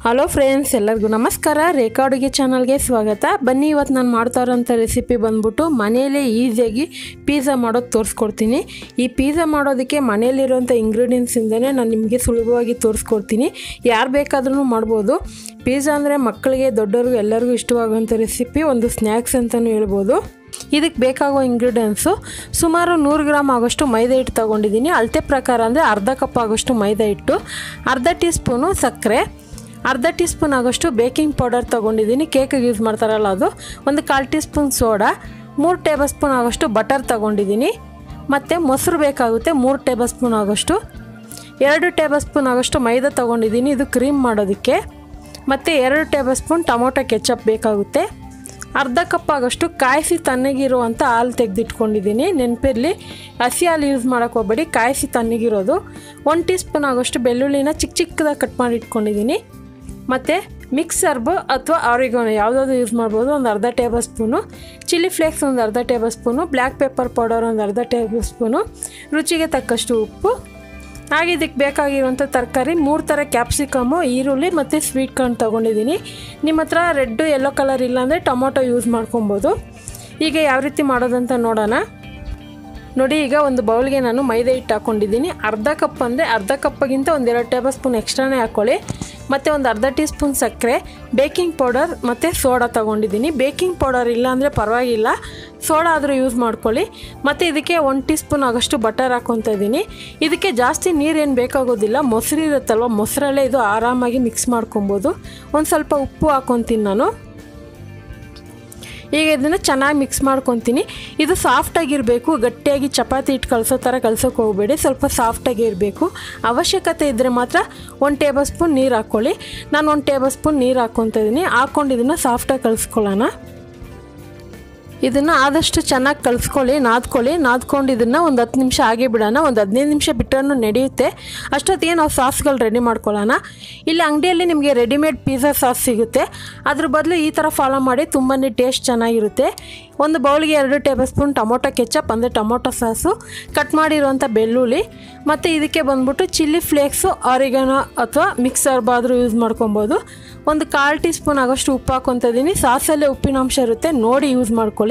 Hello friends, ಎಲ್ಲರಿಗೂ ನಮಸ್ಕಾರ. ರೇಖಾ ಅಡುಗೆ ಚಾನಲ್ಗೆ ಸ್ವಾಗತ. ಬನ್ನಿ, ಇವತ್ತು ನಾನು ಮಾಡ್ತಾ ಇರೋಂಥ ರೆಸಿಪಿ ಬಂದ್ಬಿಟ್ಟು ಮನೆಯಲ್ಲೇ ಈಸಿಯಾಗಿ ಪಿಜ್ಜಾ ಮಾಡೋದು ತೋರಿಸ್ಕೊಡ್ತೀನಿ. ಈ ಪಿಜ್ಜಾ ಮಾಡೋದಕ್ಕೆ ಮನೆಯಲ್ಲಿರೋಂಥ ಇಂಗ್ರೀಡಿಯೆಂಟ್ಸಿಂದನೇ ನಾನು ನಿಮಗೆ ಸುಲಭವಾಗಿ ತೋರಿಸ್ಕೊಡ್ತೀನಿ. ಯಾರು ಬೇಕಾದ್ರೂ ಮಾಡ್ಬೋದು. ಪಿಜ್ಜಾ ಅಂದರೆ ಮಕ್ಕಳಿಗೆ ದೊಡ್ಡವ್ರಿಗೂ ಎಲ್ಲರಿಗೂ ಇಷ್ಟವಾಗುವಂಥ ರೆಸಿಪಿ, ಒಂದು ಸ್ನ್ಯಾಕ್ಸ್ ಅಂತಲೂ ಹೇಳ್ಬೋದು. ಇದಕ್ಕೆ ಬೇಕಾಗೋ ಇಂಗ್ರೀಡಿಯೆಂಟ್ಸು ಸುಮಾರು 100 ಗ್ರಾಮ್ ಆಗೋಷ್ಟು ಮೈದಾ ಹಿಟ್ಟು ತೊಗೊಂಡಿದ್ದೀನಿ. ಅಳತೆ ಪ್ರಕಾರ ಅಂದರೆ ಅರ್ಧ ಕಪ್ ಆಗೋಷ್ಟು ಮೈದಾ ಹಿಟ್ಟು, ಅರ್ಧ ಟೀ ಸ್ಪೂನು ಸಕ್ಕರೆ, ಅರ್ಧ ಟೀ ಸ್ಪೂನ್ ಆಗೋಷ್ಟು ಬೇಕಿಂಗ್ ಪೌಡರ್ ತೊಗೊಂಡಿದ್ದೀನಿ, ಕೇಕಿಗೆ ಯೂಸ್ ಮಾಡ್ತಾರಲ್ಲ ಅದು, ಒಂದು 1/4 tea spoon soda, 3 table spoon ಆಗೋಷ್ಟು ಬಟರ್ ತೊಗೊಂಡಿದ್ದೀನಿ. ಮತ್ತು ಮೊಸರು ಬೇಕಾಗುತ್ತೆ 3 ಟೇಬಲ್ ಸ್ಪೂನ್ ಆಗೋಷ್ಟು, 2 ಟೇಬಲ್ ಸ್ಪೂನ್ ಆಗೋಷ್ಟು ಮೈದಾ ತೊಗೊಂಡಿದ್ದೀನಿ, ಇದು ಕ್ರೀಮ್ ಮಾಡೋದಕ್ಕೆ. ಮತ್ತು 2 ಟೇಬಲ್ ಸ್ಪೂನ್ ಟೊಮೊಟೊ ಕೆಚಪ್ ಬೇಕಾಗುತ್ತೆ. ಅರ್ಧ ಕಪ್ ಆಗೋಷ್ಟು ಕಾಯಿಸಿ ತಣ್ಣಗಿರುವಂಥ ಹಾಲು ತೆಗೆದಿಟ್ಕೊಂಡಿದ್ದೀನಿ. ನೆನಪಿರಲಿ, ಹಸಿ ಹಾಲು ಯೂಸ್ ಮಾಡೋಕ್ಕೆ ಹೋಗ್ಬೇಡಿ, ಕಾಯಿಸಿ ತಣ್ಣಗಿರೋದು. 1 ಟೀ ಸ್ಪೂನ್ ಆಗೋಷ್ಟು ಬೆಳ್ಳುಳ್ಳಿನ ಚಿಕ್ಕ ಚಿಕ್ಕದಾಗಿ ಕಟ್ ಮಾಡಿ ಇಟ್ಕೊಂಡಿದ್ದೀನಿ. ಮತ್ತು ಮಿಕ್ಸ್ ಹರ್ಬ್ ಅಥವಾ ಆರಿಗಾನೋ ಯಾವುದಾದ್ರು ಯೂಸ್ ಮಾಡ್ಬೋದು, ಒಂದು ಅರ್ಧ ಟೇಬಲ್ ಸ್ಪೂನು, ಚಿಲ್ಲಿ ಫ್ಲೇಕ್ಸ್ ಒಂದು ಅರ್ಧ table spoon, black pepper powder ಒಂದು ಅರ್ಧ ಟೇಬಲ್ ಸ್ಪೂನು, ರುಚಿಗೆ ತಕ್ಕಷ್ಟು ಉಪ್ಪು. ಹಾಗೆ ಇದಕ್ಕೆ ಬೇಕಾಗಿರುವಂಥ ತರಕಾರಿ 3 ಥರ ಕ್ಯಾಪ್ಸಿಕಮ್ಮು, ಈರುಳ್ಳಿ ಮತ್ತು ಸ್ವೀಟ್ ಕಾರ್ನ್ ತೊಗೊಂಡಿದ್ದೀನಿ. ನಿಮ್ಮ ಹತ್ರ ರೆಡ್ಡು ಯೆಲ್ಲೋ ಕಲರ್ ಇಲ್ಲಾಂದರೆ ಟೊಮೊಟೊ ಯೂಸ್ ಮಾಡ್ಕೊಬೋದು. ಈಗ ಯಾವ ರೀತಿ ಮಾಡೋದಂತ ನೋಡೋಣ. ನೋಡಿ, ಈಗ ಒಂದು ಬೌಲ್ಗೆ ನಾನು ಮೈದಾ ಹಿಟ್ಟು ಹಾಕ್ಕೊಂಡಿದ್ದೀನಿ. ಅರ್ಧ ಕಪ್ ಅಂದರೆ ಅರ್ಧ ಕಪ್ಪಿಗಿಂತ ಒಂದು 2 ಟೇಬಲ್ ಸ್ಪೂನ್ ಎಕ್ಸ್ಟ್ರಾನೇ ಹಾಕ್ಕೊಳ್ಳಿ. ಮತ್ತು ಒಂದು ಅರ್ಧ ಟೀ ಸ್ಪೂನ್ ಸಕ್ಕರೆ, ಬೇಕಿಂಗ್ ಪೌಡರ್ ಮತ್ತು ಸೋಡಾ ತೊಗೊಂಡಿದ್ದೀನಿ. ಬೇಕಿಂಗ್ ಪೌಡರ್ ಇಲ್ಲ ಅಂದರೆ ಪರವಾಗಿಲ್ಲ, ಸೋಡಾ ಆದರೂ ಯೂಸ್ ಮಾಡ್ಕೊಳ್ಳಿ. ಮತ್ತು ಇದಕ್ಕೆ 1 ಟೀ ಸ್ಪೂನ್ ಆಗೋಷ್ಟು ಬಟರ್ ಹಾಕ್ಕೊತಾ ಇದ್ದೀನಿ. ಇದಕ್ಕೆ ಜಾಸ್ತಿ ನೀರೇನು ಬೇಕಾಗೋದಿಲ್ಲ, ಮೊಸರು ಇರುತ್ತಲ್ವ, ಮೊಸರಲ್ಲೇ ಇದು ಆರಾಮಾಗಿ ಮಿಕ್ಸ್ ಮಾಡ್ಕೊಬೋದು. ಒಂದು ಸ್ವಲ್ಪ ಉಪ್ಪು ಹಾಕ್ಕೊತೀನಿ ನಾನು. ಈಗ ಇದನ್ನು ಚೆನ್ನಾಗಿ ಮಿಕ್ಸ್ ಮಾಡ್ಕೊತೀನಿ. ಇದು ಸಾಫ್ಟಾಗಿರಬೇಕು, ಗಟ್ಟಿಯಾಗಿ ಚಪಾತಿ ಹಿಟ್ಟು ಕಲಸೋ ಥರ ಕಲಸೋಕೆ ಹೋಗಬೇಡಿ, ಸ್ವಲ್ಪ ಸಾಫ್ಟಾಗಿ ಇರಬೇಕು. ಅವಶ್ಯಕತೆ ಇದ್ದರೆ ಮಾತ್ರ 1 ಟೇಬಲ್ ಸ್ಪೂನ್ ನೀರು ಹಾಕ್ಕೊಳ್ಳಿ. ನಾನು 1 ಟೇಬಲ್ ಸ್ಪೂನ್ ನೀರು ಹಾಕ್ಕೊತಾ ಇದ್ದೀನಿ. ಹಾಕ್ಕೊಂಡು ಇದನ್ನು ಸಾಫ್ಟಾಗಿ ಕಲಿಸ್ಕೊಳ್ಳೋಣ. ಇದನ್ನು ಆದಷ್ಟು ಚೆನ್ನಾಗಿ ಕಲಿಸ್ಕೊಳ್ಳಿ, ನಾದ್ಕೊಂಡು ಇದನ್ನು ಒಂದು 10 ನಿಮಿಷ ಹಾಗೆ ಬಿಡೋಣ. ಒಂದು 15 ನಿಮಿಷ ಬಿಟ್ಟರೂ ನಡೆಯುತ್ತೆ. ಅಷ್ಟೊತ್ತಿಗೆ ನಾವು ಸಾಸ್ಗಳು ರೆಡಿ ಮಾಡ್ಕೊಳ್ಳೋಣ. ಇಲ್ಲಿ ಅಂಗಡಿಯಲ್ಲಿ ನಿಮಗೆ ರೆಡಿಮೇಡ್ ಪಿಜ್ಜಾ ಸಾಸ್ ಸಿಗುತ್ತೆ, ಅದ್ರ ಬದಲು ಈ ಥರ ಫಾಲೋ ಮಾಡಿ, ತುಂಬಾ ಟೇಸ್ಟ್ ಚೆನ್ನಾಗಿರುತ್ತೆ. ಒಂದು ಬೌಲ್ಗೆ 2 ಟೇಬಲ್ ಸ್ಪೂನ್ ಟೊಮೊಟೊ ಕೆಚಪ್ ಅಂದರೆ ಟೊಮೊಟೊ ಸಾಸು, ಕಟ್ ಮಾಡಿರುವಂಥ ಬೆಳ್ಳುಳ್ಳಿ, ಮತ್ತು ಇದಕ್ಕೆ ಬಂದ್ಬಿಟ್ಟು ಚಿಲ್ಲಿ ಫ್ಲೇಕ್ಸು, ಆರಿಗಾನೋ ಅಥವಾ ಮಿಕ್ಸ್ ಹರ್ಬ್ ಆದರೂ ಯೂಸ್ ಮಾಡ್ಕೊಬೋದು. ಒಂದು 1/4 ಟೀ ಸ್ಪೂನ್ ಆಗೋಷ್ಟು ಉಪ್ಪು ಹಾಕ್ಕೊತಾ ಇದ್ದೀನಿ. ಸಾಸಲ್ಲೇ ಉಪ್ಪಿನಾಂಶ ಇರುತ್ತೆ, ನೋಡಿ ಯೂಸ್ ಮಾಡ್ಕೊಳ್ಳಿ.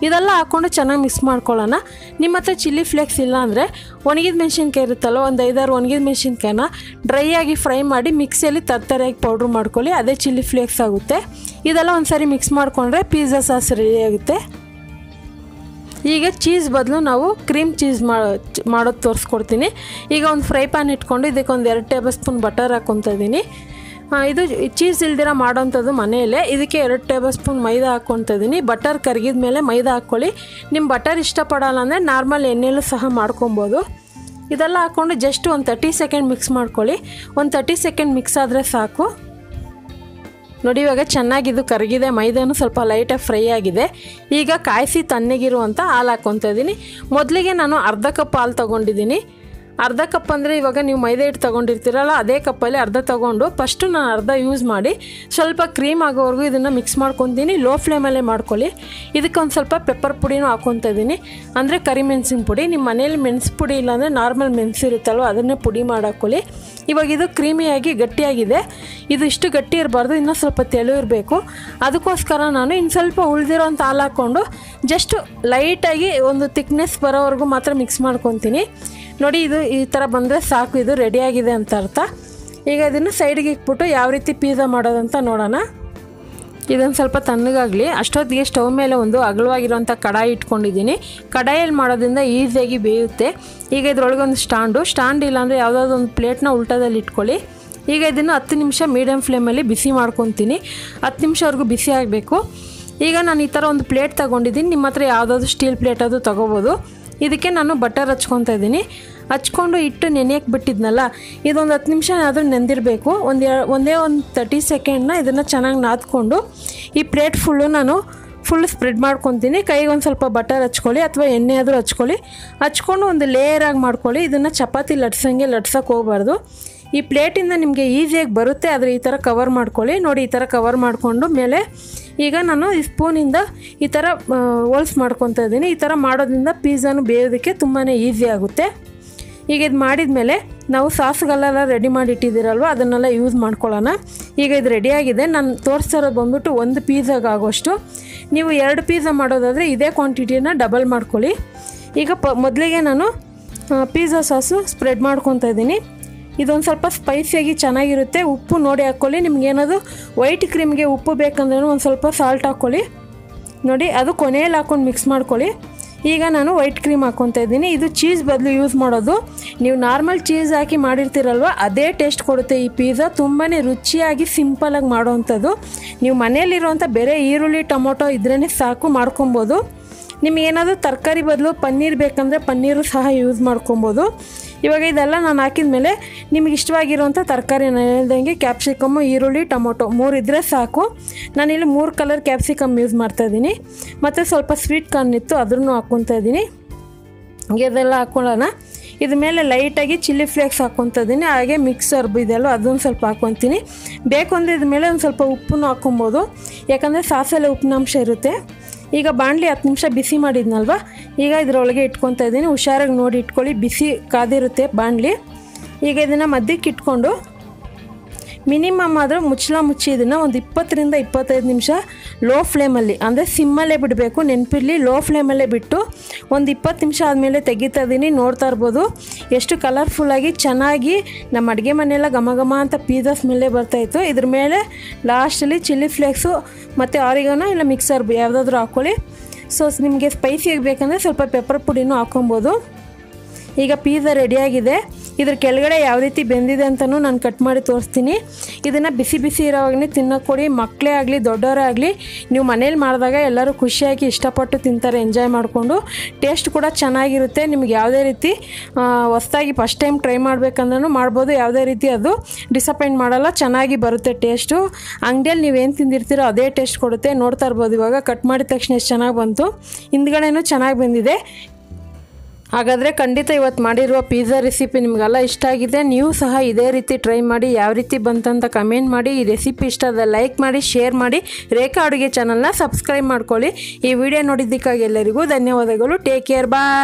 ಇದೆಲ್ಲ ಹಾಕ್ಕೊಂಡು ಚೆನ್ನಾಗಿ ಮಿಕ್ಸ್ ಮಾಡ್ಕೊಳ್ಳೋಣ. ನಿಮ್ಮ ಹತ್ರ ಚಿಲ್ಲಿ ಫ್ಲೇಕ್ಸ್ ಇಲ್ಲ ಅಂದರೆ ಒಣಗಿದ ಮೆಣಸಿನ್ಕಾಯಿ ಇರುತ್ತಲ್ಲ, ಒಂದು 5-6 ಒಣಗಿದ ಮೆಣಸಿನ್ಕಾಯಿನ ಡ್ರೈ ಆಗಿ ಫ್ರೈ ಮಾಡಿ ಮಿಕ್ಸಿಯಲ್ಲಿ ತರ್ತರಿಯಾಗಿ ಪೌಡ್ರ್ ಮಾಡ್ಕೊಳ್ಳಿ, ಅದೇ ಚಿಲ್ಲಿ ಫ್ಲೇಕ್ಸ್ ಆಗುತ್ತೆ. ಇದೆಲ್ಲ ಒಂದು ಸಾರಿ ಮಿಕ್ಸ್ ಮಾಡಿಕೊಂಡ್ರೆ ಪಿಜ್ಜಾ ಸಾಸ್ ರೆಡಿ ಆಗುತ್ತೆ. ಈಗ ಚೀಸ್ ಬದಲು ನಾವು ಕ್ರೀಮ್ ಚೀಸ್ ಮಾಡೋದು ತೋರಿಸ್ಕೊಡ್ತೀನಿ. ಈಗ ಒಂದು ಫ್ರೈ ಪ್ಯಾನ್ ಇಟ್ಕೊಂಡು ಇದಕ್ಕೆ ಒಂದು 2 ಟೇಬಲ್ ಸ್ಪೂನ್ ಬಟರ್ ಹಾಕ್ಕೊತಾ ಇದ್ದೀನಿ. ಇದು ಚೀಸ್ ಇಲ್ದಿರ ಮಾಡೋವಂಥದ್ದು ಮನೆಯಲ್ಲೇ. ಇದಕ್ಕೆ 2 ಟೇಬಲ್ ಸ್ಪೂನ್ ಮೈದಾ ಹಾಕ್ಕೊತಾ ಇದ್ದೀನಿ. ಬಟರ್ ಕರಗಿದ ಮೇಲೆ ಮೈದಾ ಹಾಕ್ಕೊಳ್ಳಿ. ನಿಮ್ಮ ಬಟರ್ ಇಷ್ಟಪಡಲ್ಲ ಅಂದರೆ ನಾರ್ಮಲ್ ಎಣ್ಣೆಲೂ ಸಹ ಮಾಡ್ಕೊಬೋದು. ಇದೆಲ್ಲ ಹಾಕ್ಕೊಂಡು ಜಸ್ಟ್ ಒಂದು 30 ಸೆಕೆಂಡ್ ಮಿಕ್ಸ್ ಮಾಡ್ಕೊಳ್ಳಿ. ಒಂದು 30 ಸೆಕೆಂಡ್ ಮಿಕ್ಸ್ ಆದರೆ ಸಾಕು. ನೋಡಿ, ಇವಾಗ ಚೆನ್ನಾಗಿದು ಕರಗಿದೆ, ಮೈದಾನು ಸ್ವಲ್ಪ ಲೈಟಾಗಿ ಫ್ರೈ ಆಗಿದೆ. ಈಗ ಕಾಯಿಸಿ ತಣ್ಣಗಿರುವಂಥ ಹಾಲು ಹಾಕ್ಕೊತಾ ಇದ್ದೀನಿ. ಮೊದಲಿಗೆ ನಾನು ಅರ್ಧ ಕಪ್ ಹಾಲು ತೊಗೊಂಡಿದ್ದೀನಿ. ಅರ್ಧ ಕಪ್ ಅಂದರೆ ಇವಾಗ ನೀವು ಮೈದಾ ಹಿಟ್ಟು ತೊಗೊಂಡಿರ್ತೀರಲ್ಲ, ಅದೇ ಕಪ್ಪಲ್ಲಿ ಅರ್ಧ ತೊಗೊಂಡು ಫಸ್ಟು ನಾನು ಅರ್ಧ ಯೂಸ್ ಮಾಡಿ ಸ್ವಲ್ಪ ಕ್ರೀಮ್ ಆಗೋವರೆಗೂ ಇದನ್ನು ಮಿಕ್ಸ್ ಮಾಡ್ಕೊತೀನಿ. ಲೋ ಫ್ಲೇಮಲ್ಲೇ ಮಾಡ್ಕೊಳ್ಳಿ. ಇದಕ್ಕೆ ಒಂದು ಸ್ವಲ್ಪ ಪೆಪ್ಪರ್ ಪುಡಿನೂ ಹಾಕ್ಕೊತಾ ಇದ್ದೀನಿ, ಅಂದರೆ ಕರಿಮೆಣಸಿನ ಪುಡಿ. ನಿಮ್ಮ ಮನೇಲಿ ಮೆಣಸು ಪುಡಿ ಇಲ್ಲಾಂದರೆ ನಾರ್ಮಲ್ ಮೆಣಸು ಇರುತ್ತಲ್ವ, ಅದನ್ನೇ ಪುಡಿ ಮಾಡಾಕೊಳ್ಳಿ. ಇವಾಗ ಇದು ಕ್ರೀಮಿಯಾಗಿ ಗಟ್ಟಿಯಾಗಿದೆ. ಇದು ಇಷ್ಟು ಗಟ್ಟಿ ಇರಬಾರ್ದು, ಇನ್ನೂ ಸ್ವಲ್ಪ ತೆಳು ಇರಬೇಕು. ಅದಕ್ಕೋಸ್ಕರ ನಾನು ಇನ್ನು ಸ್ವಲ್ಪ ಉಳಿದಿರೋಂಥ ಹಾಲು ಹಾಕ್ಕೊಂಡು ಜಸ್ಟ್ ಲೈಟಾಗಿ ಒಂದು ಥಿಕ್ನೆಸ್ ಬರೋವರೆಗೂ ಮಾತ್ರ ಮಿಕ್ಸ್ ಮಾಡ್ಕೊತೀನಿ. ನೋಡಿ, ಇದು ಈ ಥರ ಬಂದರೆ ಸಾಕು, ಇದು ರೆಡಿಯಾಗಿದೆ ಅಂತ ಅರ್ಥ. ಈಗ ಇದನ್ನು ಸೈಡಿಗೆ ಇಟ್ಬಿಟ್ಟು ಯಾವ ರೀತಿ ಪಿಜ್ಜಾ ಮಾಡೋದಂತ ನೋಡೋಣ. ಇದೊಂದು ಸ್ವಲ್ಪ ತಣ್ಣಗಾಗಲಿ. ಅಷ್ಟೊತ್ತಿಗೆ ಸ್ಟವ್ ಮೇಲೆ ಒಂದು ಅಗಲವಾಗಿರೋಂಥ ಕಡಾಯಿ ಇಟ್ಕೊಂಡಿದ್ದೀನಿ. ಕಡಾಯಲ್ಲಿ ಮಾಡೋದ್ರಿಂದ ಈಸಿಯಾಗಿ ಬೇಯುತ್ತೆ. ಈಗ ಇದರೊಳಗೆ ಒಂದು ಸ್ಟ್ಯಾಂಡ್ ಇಲ್ಲಾಂದರೆ ಯಾವುದಾದ್ರು ಒಂದು ಪ್ಲೇಟ್ನ ಉಲ್ಟದಲ್ಲಿ ಇಟ್ಕೊಳ್ಳಿ. ಈಗ ಇದನ್ನು 10 ನಿಮಿಷ ಮೀಡಿಯಮ್ ಫ್ಲೇಮಲ್ಲಿ ಬಿಸಿ ಮಾಡ್ಕೊತೀನಿ. 10 ನಿಮಿಷವರೆಗೂ ಬಿಸಿ ಆಗಬೇಕು. ಈಗ ನಾನು ಈ ಥರ ಒಂದು ಪ್ಲೇಟ್ ತೊಗೊಂಡಿದ್ದೀನಿ. ನಿಮ್ಮ ಹತ್ರ ಯಾವುದಾದ್ರು ಸ್ಟೀಲ್ ಪ್ಲೇಟ್ ಅದು ತೊಗೋಬೋದು. ಇದಕ್ಕೆ ನಾನು ಬಟರ್ ಹಚ್ಕೊತಾ ಇದ್ದೀನಿ. ಹಚ್ಕೊಂಡು ಇಟ್ಟು ನೆನೆಯಕ್ಕೆ ಬಿಟ್ಟಿದ್ನಲ್ಲ, ಇದೊಂದು 10 ನಿಮಿಷ ಆದರೂ ನೆಂದಿರಬೇಕು. ಒಂದೇ ಒಂದು 30 ಸೆಕೆಂಡ್ನ ಇದನ್ನು ಚೆನ್ನಾಗಿ ನಾದ್ಕೊಂಡು ಈ ಪ್ಲೇಟ್ ಫುಲ್ಲು ಸ್ಪ್ರೆಡ್ ಮಾಡ್ಕೊತೀನಿ. ಕೈಗೆ ಒಂದು ಸ್ವಲ್ಪ ಬಟರ್ ಹಚ್ಕೊಳ್ಳಿ ಅಥವಾ ಎಣ್ಣೆ ಆದರೂ ಹಚ್ಕೊಂಡು ಒಂದು ಲೇಯರಾಗಿ ಮಾಡ್ಕೊಳ್ಳಿ. ಇದನ್ನು ಚಪಾತಿ ಲಟ್ಸೋಕ್ಕೆ ಹೋಗಬಾರ್ದು. ಈ ಪ್ಲೇಟಿಂದ ನಿಮಗೆ ಈಸಿಯಾಗಿ ಬರುತ್ತೆ, ಆದರೆ ಈ ಥರ ಕವರ್ ಮಾಡ್ಕೊಳ್ಳಿ. ನೋಡಿ, ಈ ಥರ ಕವರ್ ಮಾಡಿಕೊಂಡು ಮೇಲೆ ಈಗ ನಾನು ಈ ಸ್ಪೂನಿಂದ ಈ ಥರ ಹೋಲ್ಸ್ ಮಾಡ್ಕೊತಾ ಇದ್ದೀನಿ. ಈ ಥರ ಮಾಡೋದ್ರಿಂದ ಪಿಜ್ಜಾನು ಬೇಯೋದಕ್ಕೆ ತುಂಬಾ ಈಸಿ ಆಗುತ್ತೆ. ಈಗ ಇದು ಮಾಡಿದ್ಮೇಲೆ ನಾವು ಸಾಸ್ಗಳೆಲ್ಲ ರೆಡಿ ಮಾಡಿ ಇಟ್ಟಿದ್ದೀರಲ್ವ ಅದನ್ನೆಲ್ಲ ಯೂಸ್ ಮಾಡ್ಕೊಳ್ಳೋಣ. ಈಗ ಇದು ರೆಡಿಯಾಗಿದೆ. ನಾನು ತೋರಿಸ್ತಾ ಇರೋದು ಬಂದ್ಬಿಟ್ಟು ಒಂದು ಪೀಝಾಗೆ ಆಗೋಷ್ಟು. ನೀವು 2 ಪೀಝಾ ಮಾಡೋದಾದರೆ ಇದೇ ಕ್ವಾಂಟಿಟಿನ ಡಬಲ್ ಮಾಡ್ಕೊಳ್ಳಿ. ಈಗ ಮೊದಲಿಗೆ ನಾನು ಪೀಝಾ ಸಾಸು ಸ್ಪ್ರೆಡ್ ಮಾಡ್ಕೊತಾ ಇದ್ದೀನಿ. ಇದೊಂದು ಸ್ವಲ್ಪ ಸ್ಪೈಸಿಯಾಗಿ ಚೆನ್ನಾಗಿರುತ್ತೆ. ಉಪ್ಪು ನೋಡಿ ಹಾಕ್ಕೊಳ್ಳಿ. ನಿಮ್ಗೇನಾದರೂ ವೈಟ್ ಕ್ರೀಮ್ಗೆ ಉಪ್ಪು ಬೇಕಂದ್ರೂ ಒಂದು ಸ್ವಲ್ಪ ಸಾಲ್ಟ್ ಹಾಕ್ಕೊಳ್ಳಿ. ನೋಡಿ ಅದು ಕೊನೆಯಲ್ಲಿ ಹಾಕ್ಕೊಂಡು ಮಿಕ್ಸ್ ಮಾಡ್ಕೊಳ್ಳಿ. ಈಗ ನಾನು ವೈಟ್ ಕ್ರೀಮ್ ಹಾಕ್ಕೊತಾ ಇದ್ದೀನಿ. ಇದು ಚೀಸ್ ಬದಲು ಯೂಸ್ ಮಾಡೋದು. ನೀವು ನಾರ್ಮಲ್ ಚೀಸ್ ಹಾಕಿ ಮಾಡಿರ್ತೀರಲ್ವ ಅದೇ ಟೇಸ್ಟ್ ಕೊಡುತ್ತೆ ಈ ಪೀಝಾ. ತುಂಬಾ ರುಚಿಯಾಗಿ ಸಿಂಪಲಾಗಿ ಮಾಡೋವಂಥದ್ದು. ನೀವು ಮನೆಯಲ್ಲಿರುವಂಥ ಬೇರೆ ಈರುಳ್ಳಿ ಟೊಮೊಟೊ ಇದ್ರೇ ಸಾಕು ಮಾಡ್ಕೊಬೋದು. ನಿಮಗೇನಾದರೂ ತರಕಾರಿ ಬದಲು ಪನ್ನೀರ್ ಬೇಕಂದರೆ ಪನ್ನೀರು ಸಹ ಯೂಸ್ ಮಾಡ್ಕೊಬೋದು. ಇವಾಗ ಇದೆಲ್ಲ ನಾನು ಹಾಕಿದ ಮೇಲೆ ನಿಮಗೆ ಇಷ್ಟವಾಗಿರುವಂಥ ತರಕಾರಿ ಹೇಳ್ದಂಗೆ ಕ್ಯಾಪ್ಸಿಕಮ್ಮು, ಈರುಳ್ಳಿ, ಟೊಮೊಟೊ 3 ಇದ್ದರೆ ಸಾಕು. ನಾನಿಲ್ಲಿ 3 ಕಲರ್ ಕ್ಯಾಪ್ಸಿಕಮ್ ಯೂಸ್ ಮಾಡ್ತಾಯಿದ್ದೀನಿ. ಮತ್ತು ಸ್ವಲ್ಪ ಸ್ವೀಟ್ ಕಾರ್ನ್ ಇತ್ತು ಅದನ್ನು ಹಾಕ್ಕೊತಾ ಇದ್ದೀನಿ. ಇದೆಲ್ಲ ಹಾಕ್ಕೊಳ್ಳೋಣ. ಇದ್ರ ಮೇಲೆ ಲೈಟಾಗಿ ಚಿಲ್ಲಿ ಫ್ಲೇಕ್ಸ್ ಹಾಕ್ಕೊತಾ ಇದ್ದೀನಿ. ಹಾಗೆ ಮಿಕ್ಸ್ ಹರ್ಬ್ ಇದೆಯಲ್ಲ ಅದೊಂದು ಸ್ವಲ್ಪ ಹಾಕ್ಕೊತೀನಿ. ಬೇಕು ಅಂದರೆ ಇದ್ರ ಮೇಲೆ ಒಂದು ಸ್ವಲ್ಪ ಉಪ್ಪನ್ನು ಹಾಕ್ಕೊಬೋದು, ಯಾಕಂದರೆ ಸಾಸಲ್ಲಿ ಉಪ್ಪಿನಾಂಶ ಇರುತ್ತೆ. ಈಗ ಬಾಣಲಿ 10 ನಿಮಿಷ ಬಿಸಿ ಮಾಡಿದ್ನಲ್ವ, ಈಗ ಇದರೊಳಗೆ ಇಟ್ಕೊತಾ ಇದ್ದೀನಿ. ಹುಷಾರಾಗಿ ನೋಡಿ ಇಟ್ಕೊಳ್ಳಿ, ಬಿಸಿ ಕಾದಿರುತ್ತೆ ಬಾಣಲಿ. ಈಗ ಇದನ್ನು ಮಧ್ಯಕ್ಕೆ ಇಟ್ಕೊಂಡು ಮಿನಿಮಮ್ ಆದರೂ ಮುಚ್ಚಿ ಇದನ್ನು ಒಂದು 20 ರಿಂದ 25 ನಿಮಿಷ ಲೋ ಫ್ಲೇಮಲ್ಲಿ, ಅಂದರೆ ಸಿಮ್ಮಲ್ಲೇ ಬಿಡಬೇಕು. ನೆನಪಿರಲಿ, ಲೋ ಫ್ಲೇಮಲ್ಲೇ ಬಿಟ್ಟು ಒಂದು 20 ನಿಮಿಷ ಆದಮೇಲೆ ತೆಗಿತಾ ಇದ್ದೀನಿ. ನೋಡ್ತಾ ಇರ್ಬೋದು ಎಷ್ಟು ಕಲರ್ಫುಲ್ಲಾಗಿ ಚೆನ್ನಾಗಿ ನಮ್ಮ ಅಡುಗೆ ಮನೆಯೆಲ್ಲ ಘಮ ಘಮ ಅಂತ ಪೀಝಾ ಸ್ಮೆಲ್ಲೇ ಬರ್ತಾಯಿತ್ತು. ಇದ್ರ ಮೇಲೆ ಲಾಸ್ಟಲ್ಲಿ ಚಿಲ್ಲಿ ಫ್ಲೇಕ್ಸು ಮತ್ತು ಆರಿಗಾನೋ ಇಲ್ಲ ಮಿಕ್ಸರ್ ಯಾವುದಾದ್ರೂ ಹಾಕ್ಕೊಳ್ಳಿ. ಸೊ ನಿಮಗೆ ಸ್ಪೈಸಿಯಾಗಿ ಬೇಕಂದರೆ ಸ್ವಲ್ಪ ಪೆಪ್ಪರ್ ಪುಡಿನೂ ಹಾಕ್ಕೊಬೋದು. ಈಗ ಪೀಝಾ ರೆಡಿಯಾಗಿದೆ. ಇದ್ರ ಕೆಳಗಡೆ ಯಾವ ರೀತಿ ಬೆಂದಿದೆ ಅಂತಲೂ ನಾನು ಕಟ್ ಮಾಡಿ ತೋರಿಸ್ತೀನಿ. ಇದನ್ನು ಬಿಸಿ ಬಿಸಿ ಇರೋವಾಗಲೇ ತಿನ್ನೋಕೆ ಕೊಡಿ. ಮಕ್ಕಳೇ ಆಗಲಿ ದೊಡ್ಡವರೇ ಆಗಲಿ, ನೀವು ಮನೇಲಿ ಮಾಡಿದಾಗ ಎಲ್ಲರೂ ಖುಷಿಯಾಗಿ ಇಷ್ಟಪಟ್ಟು ತಿಂತಾರೆ, ಎಂಜಾಯ್ ಮಾಡಿಕೊಂಡು. ಟೇಸ್ಟ್ ಕೂಡ ಚೆನ್ನಾಗಿರುತ್ತೆ. ನಿಮ್ಗೆ ಯಾವುದೇ ರೀತಿ ಹೊಸದಾಗಿ ಫಸ್ಟ್ ಟೈಮ್ ಟ್ರೈ ಮಾಡಬೇಕಂದ್ರೂ ಮಾಡ್ಬೋದು. ಯಾವುದೇ ರೀತಿ ಅದು ಡಿಸಪಾಯಿಂಟ್ ಮಾಡಲ್ಲ, ಚೆನ್ನಾಗಿ ಬರುತ್ತೆ ಟೇಸ್ಟು. ಅಂಗಡಿಯಲ್ಲಿ ನೀವೇನು ತಿಂದಿರ್ತೀರೋ ಅದೇ ಟೇಸ್ಟ್ ಕೊಡುತ್ತೆ. ನೋಡ್ತಾ ಇರ್ಬೋದು ಇವಾಗ ಕಟ್ ಮಾಡಿದ ತಕ್ಷಣ ಎಷ್ಟು ಚೆನ್ನಾಗಿ ಬಂತು. ಹಿಂದ್ಗಡೆನೂ ಚೆನ್ನಾಗಿ ಬಂದಿದೆ. ಹಾಗಾದರೆ ಖಂಡಿತ ಇವತ್ತು ಮಾಡಿರುವ ಪಿಜ್ಜಾ ರೆಸಿಪಿ ನಿಮಗೆಲ್ಲ ಇಷ್ಟ ಆಗಿದೆ. ನೀವು ಸಹ ಇದೇ ರೀತಿ ಟ್ರೈ ಮಾಡಿ ಯಾವ ರೀತಿ ಬಂತಂತ ಕಮೆಂಟ್ ಮಾಡಿ. ಈ ರೆಸಿಪಿ ಇಷ್ಟ ಆದ ಲೈಕ್ ಮಾಡಿ, ಶೇರ್ ಮಾಡಿ. ರೇಖಾ ಅಡುಗೆ ಚಾನಲ್ನ ಸಬ್ಸ್ಕ್ರೈಬ್ ಮಾಡ್ಕೊಳ್ಳಿ. ಈ ವಿಡಿಯೋ ನೋಡಿದ್ದಕ್ಕಾಗಿ ಎಲ್ಲರಿಗೂ ಧನ್ಯವಾದಗಳು. ಟೇಕ್ ಕೇರ್, ಬಾಯ್.